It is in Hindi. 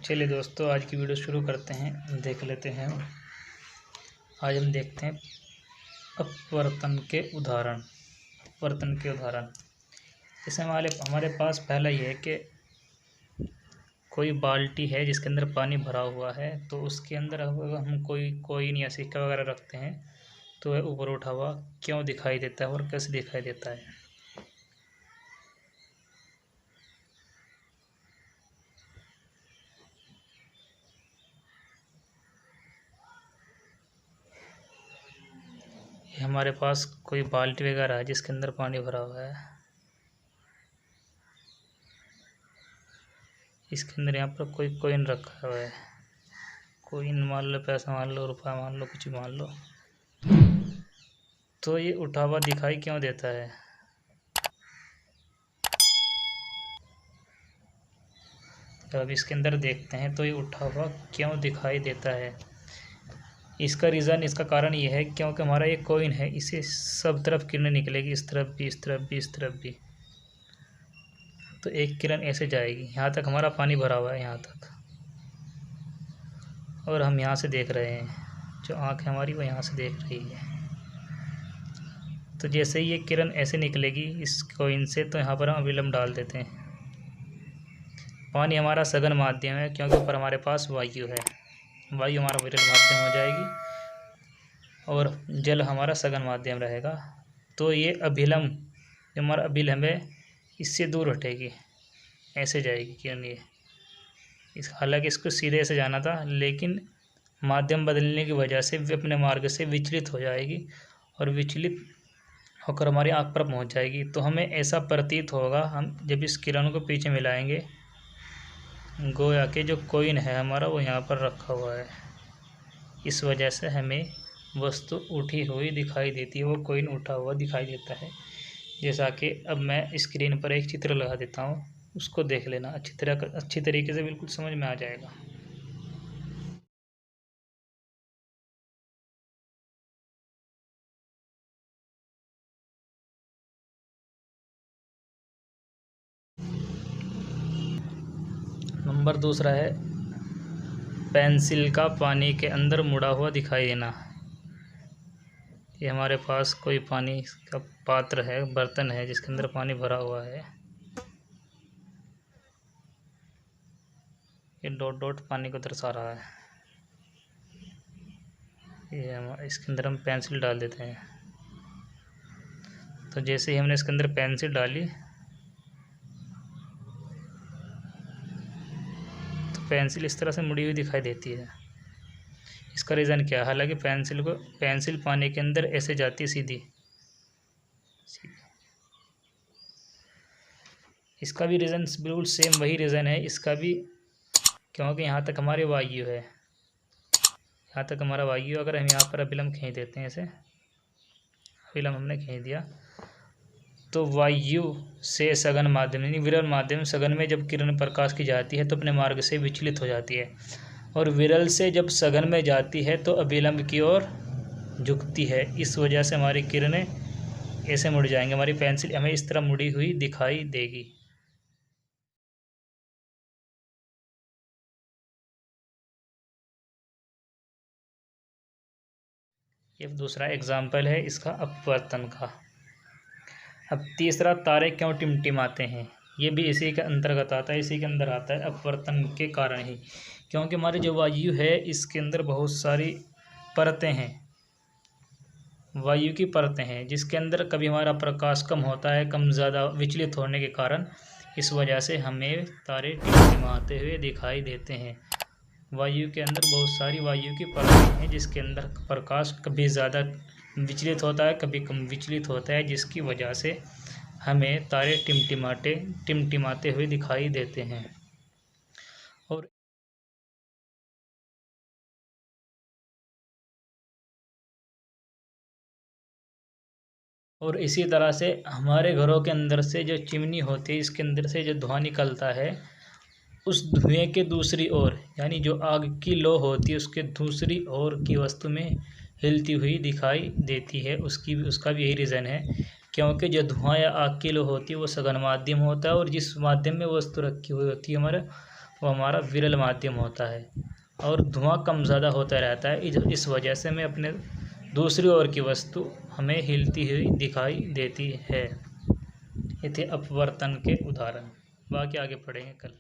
चलिए दोस्तों, आज की वीडियो शुरू करते हैं। देख लेते हैं। आज हम देखते हैं अपवर्तन के उदाहरण। इसमें हमारे पास पहला ये है कि कोई बाल्टी है जिसके अंदर पानी भरा हुआ है, तो उसके अंदर अगर हम कोई कॉइन या सिक्का वगैरह रखते हैं तो वह ऊपर उठा हुआ क्यों दिखाई देता है और कैसे दिखाई देता है। हमारे पास कोई बाल्टी वगैरह है जिसके अंदर पानी भरा हुआ है। इसके अंदर यहाँ पर कोई कॉइन रखा हुआ है। कॉइन मान लो, पैसा मान लो, रुपया मान लो, कुछ मान लो। तो ये उठा हुआ दिखाई क्यों देता है। तो अब इसके अंदर देखते हैं तो ये उठा हुआ क्यों दिखाई देता है। इसका कारण ये है क्योंकि हमारा ये कॉइन है, इसे सब तरफ किरणें निकलेगी, इस तरफ भी, इस तरफ भी, इस तरफ भी। तो एक किरण ऐसे जाएगी, यहाँ तक हमारा पानी भरा हुआ है, यहाँ तक, और हम यहाँ से देख रहे हैं। जो आँख है हमारी वो यहाँ से देख रही है। तो जैसे ही ये किरण ऐसे निकलेगी इस कॉइन से, तो यहाँ पर हम अभिलंब डाल देते हैं। पानी हमारा सघन माध्यम है क्योंकि ऊपर हमारे पास वायु है। वायु हमारा विरल माध्यम हो जाएगी और जल हमारा सघन माध्यम रहेगा। तो ये अभिलंब, जो हमारा अभिलंब है, इससे दूर हटेगी, ऐसे जाएगी किरण। ये हालांकि इसको सीधे से जाना था, लेकिन माध्यम बदलने की वजह से वे अपने मार्ग से विचलित हो जाएगी और विचलित होकर हमारी आँख पर पहुंच जाएगी। तो हमें ऐसा प्रतीत होगा, हम जब इस किरण को पीछे मिलाएंगे, गोया के जो कॉइन है हमारा वो यहाँ पर रखा हुआ है। इस वजह से हमें वस्तु उठी हुई दिखाई देती है, वो कॉइन उठा हुआ दिखाई देता है। जैसा कि अब मैं स्क्रीन पर एक चित्र लगा देता हूँ, उसको देख लेना अच्छी तरीके से, बिल्कुल समझ में आ जाएगा। नंबर दूसरा है पेंसिल का पानी के अंदर मुड़ा हुआ दिखाई देना। ये हमारे पास कोई पानी का पात्र है, बर्तन है जिसके अंदर पानी भरा हुआ है। ये डॉट डॉट पानी को दर्शा रहा है। ये इसके अंदर हम पेंसिल डाल देते हैं। तो जैसे ही हमने इसके अंदर पेंसिल डाली तो पेंसिल इस तरह से मुड़ी हुई दिखाई देती है। इसका रीज़न क्या है? हालांकि पेंसिल पानी के अंदर ऐसे जाती है सीधी। इसका भी रीज़न बिल्कुल सेम वही रीज़न है। इसका भी क्योंकि यहाँ तक हमारी वायु है, यहाँ तक हमारा वायु। अगर हम यहाँ पर अभिलंब खींच देते हैं, ऐसे अभिलंब हमने खींच दिया, तो वायु से सघन माध्यम यानी विरल माध्यम, सघन में जब किरण प्रकाश की जाती है तो अपने मार्ग से विचलित हो जाती है, और विरल से जब सघन में जाती है तो अभिलंब की ओर झुकती है। इस वजह से हमारी किरणें ऐसे मुड़ जाएंगी, हमारी पेंसिल हमें इस तरह मुड़ी हुई दिखाई देगी। ये दूसरा एग्जाम्पल है इसका अपवर्तन का। अब तीसरा, तारे क्यों टिमटिमाते हैं। ये भी इसी के अंतर्गत आता है, इसी के अंदर आता है, अपवर्तन के कारण ही। क्योंकि हमारी जो वायु है इसके अंदर बहुत सारी परतें हैं, वायु की परतें हैं, जिसके अंदर कभी हमारा प्रकाश कम होता है, कम ज़्यादा विचलित होने के कारण इस वजह से हमें तारे टिमटिमाते हुए दिखाई देते हैं। वायु के अंदर बहुत सारी वायु की परतें हैं जिसके अंदर प्रकाश कभी ज़्यादा विचलित होता है, कभी कम विचलित होता है, जिसकी वजह से हमें तारे टिमटिमाते हुए दिखाई देते हैं। और इसी तरह से हमारे घरों के अंदर से जो चिमनी होती है, इसके अंदर से जो धुआं निकलता है, उस धुएं के दूसरी ओर यानी जो आग की लौ होती है उसके दूसरी ओर की वस्तु में हिलती हुई दिखाई देती है। उसका भी यही रीज़न है, क्योंकि जो धुआं या आग की लौ होती है वो सघन माध्यम होता है, और जिस माध्यम में वस्तु रखी हुई होती है हमारे वो हमारा विरल माध्यम होता है और धुआं कम ज़्यादा होता रहता है। इस वजह से मैं अपने दूसरी ओर की वस्तु हमें हिलती हुई दिखाई देती है। ये थे अपवर्तन के उदाहरण, बाकी आगे पढ़ेंगे कल।